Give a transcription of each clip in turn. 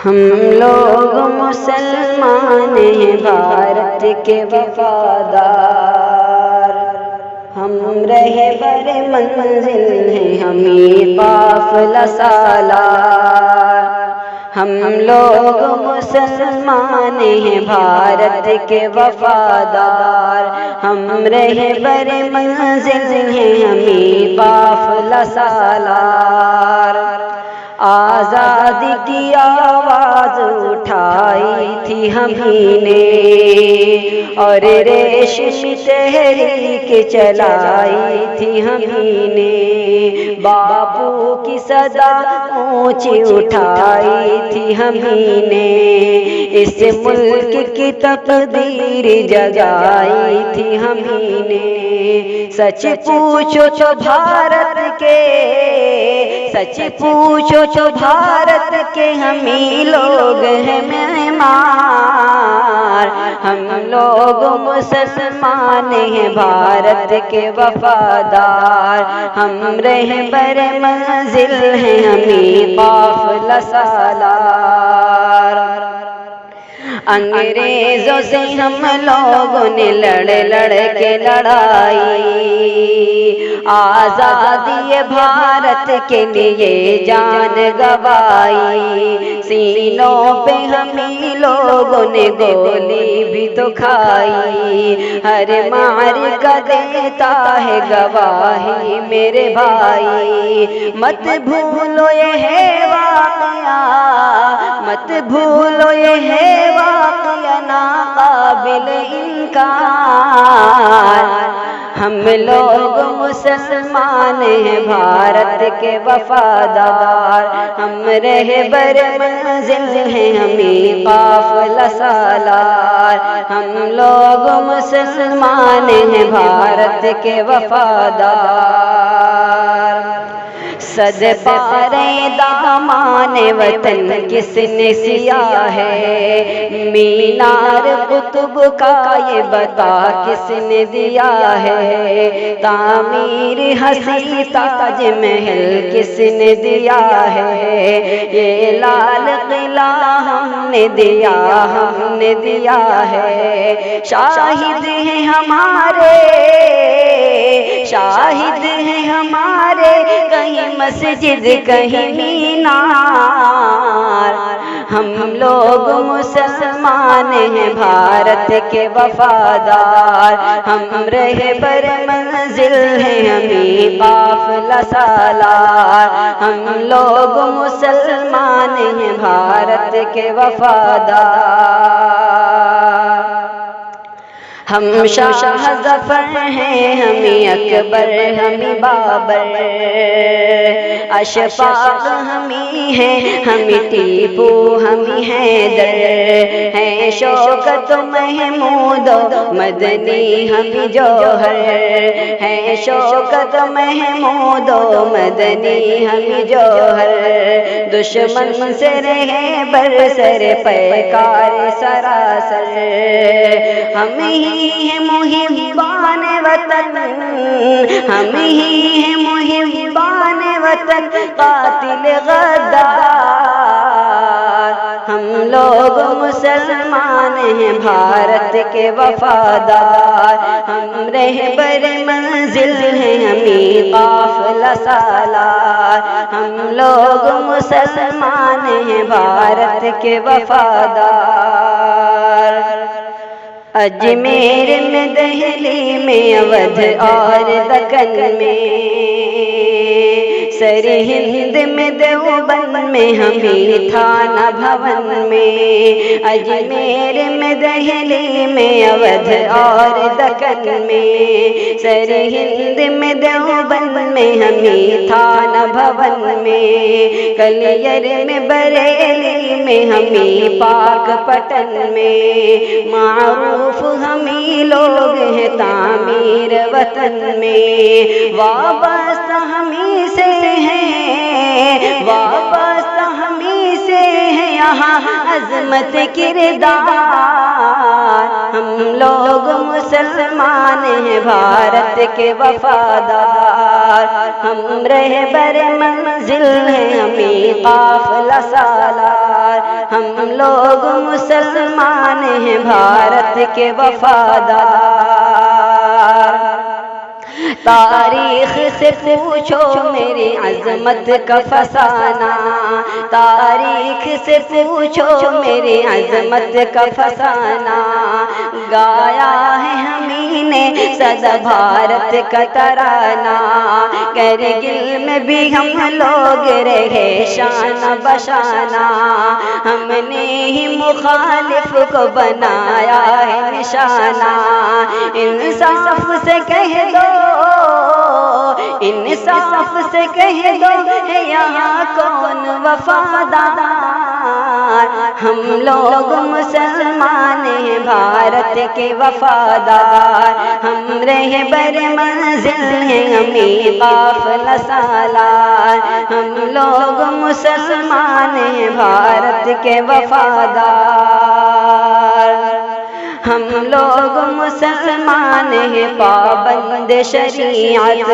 ہم لوگ مسلمان ہیں بھارت کے وفادار، ہم رہبر منزل ہیں ہمیں قافلہ سالار۔ ہم لوگ مسلمان ہیں بھارت کے وفادار، ہم رہبر منزل ہیں ہمیں قافلہ سالار۔ آزادی کی آواز اٹھائی تھی ہمیں نے، اور ریشمی تحریک چلائی تھی ہمیں نے، باپو کی صدا اونچی اٹھائی تھی ہمیں نے، اس ملک کی تقدیر جگائی تھی ہمیں نے۔ سچ پوچھو تو بھارت کے، سچ پوچھو تو بھارت کے ہمیں لوگ ہیں معمار۔ ہم لوگ مسلمان ہیں بھارت کے وفادار، ہم رہبر منزل ہیں ہمیں قافلہ سالار۔ انگریزوں سے ہم لوگوں نے لڑ کے لڑائی، آزادی بھارت کے لیے جان گوائی، سینوں پہ ہمیں لوگوں نے گولی بھی تو کھائی، ہر معرکہ دیتا ہے گواہی میرے بھائی۔ مت بھولو یہ ہے واقعہ، مت بھولو یہ ہے واقعہ ناقابل انکار۔ ہم لوگ مسلمان ہیں بھارت کے وفادار، ہم رہبر منزل ہیں ہمیں قافلہ سالار۔ ہم لوگ مسلمان ہیں بھارت کے وفادار۔ صد پارے دامان وطن کس نے سیا ہے، مینار قطب کا یہ بتا کس نے دیا ہے، تعمیر حسین تاج محل کس نے دیا ہے، یہ لال قلعہ ہم نے دیا، ہم نے دیا ہے۔ شاہد ہیں ہمارے، شاہد ہیں ہمارے، کہیں مسجد کہیں مینار۔ ہم لوگ مسلمان ہیں بھارت کے وفادار، ہم رہبر منزل ہیں ہمیں قافلہ سالار۔ ہم لوگ مسلمان ہیں بھارت کے وفادار، ہم شاہ ظفر ہیں ہمیں اکبر ہمیں بابر، اشفاق ہمیں ہیں ہمیں ٹیپو ہمیں حیدر، ہیں شوکت محمود و مدنی ہمیں جوہر، ہیں شوکت محمود و مدنی ہمیں جوہر، دشمن سے رہے برسر پیکار سراسر، ہم ہی ہیں محبان وطن، ہم ہی ہیں محبان وطن، قاتل غدار۔ ہم لوگ مسلمان ہیں بھارت کے وفادار، ہم رہبر منزل ہیں ہمیں قافلہ سالار۔ ہم لوگ مسلمان ہیں بھارت کے وفادار، اجمیر میں دہلی میں اودھ اور دکن میں، سرہند میں دیوبند میں ہمیں تھانہ بھون میں، اجمیر میں دہلی میں اودھ اور دکن میں، سرہند میں دیوبند میں ہمیں تھانہ بھون میں، کلیر میں بریلی میں ہمیں پاک پٹن میں، معروف ہمیں لوگ ہیں تعمیر وطن میں، وابستہ ہمیں سے ہیں، وابستہ ہمیں سے ہیں یہاں عظمت کردار۔ ہم لوگ مسلمان ہیں بھارت کے وفادار، ہم رہبر منزل ہیں ہمیں قافلہ سالار۔ ہم لوگ مسلمان ہیں بھارت کے وفادار۔ تاریخ سے پوچھو میری عظمت کا فسانہ، تاریخ سے پوچھو میری عظمت کا فسانہ، گایا ہے ہمیں نے سدا بھارت کا ترانہ، کرگل میں بھی ہم لوگ رہے شانہ بشانہ، ہم نے ہی مخالف کو بنایا ہے نشانہ، انصاف سے کہہ دو، انصاف سے کہہ دو ہے یہاں کون وفادار، ہم لوگ مسلمان ہیں بھارت کے وفادار، ہم رہبر منزل ہیں ہمیں قافلہ سالار، ہم لوگ مسلمان ہیں بھارت کے وفادار، ہم لوگ مسلمان ہیں پابند شریعت،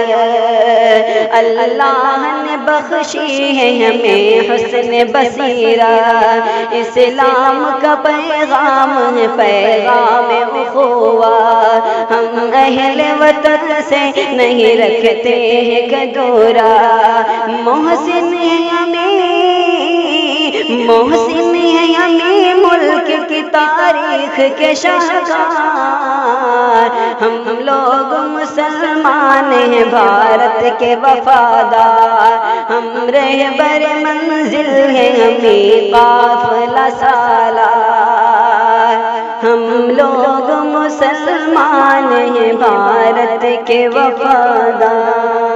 اللہ نے بخشی ہے ہمیں حسن بصیرت، اسلام کا پیغام ہے پیغام اخوت، ہم اہل وطن سے نہیں رکھتے ہیں کدورا، محسن ہے ہمیں، محسن ہے ہمیں ملک کی تاریخ کے شاہکار، ہم لوگ مسلمان ہیں بھارت کے وفادار، ہم رہبر منزل ہیں ہمیں قافلہ سالار، ہم لوگ مسلمان ہیں بھارت کے وفادار۔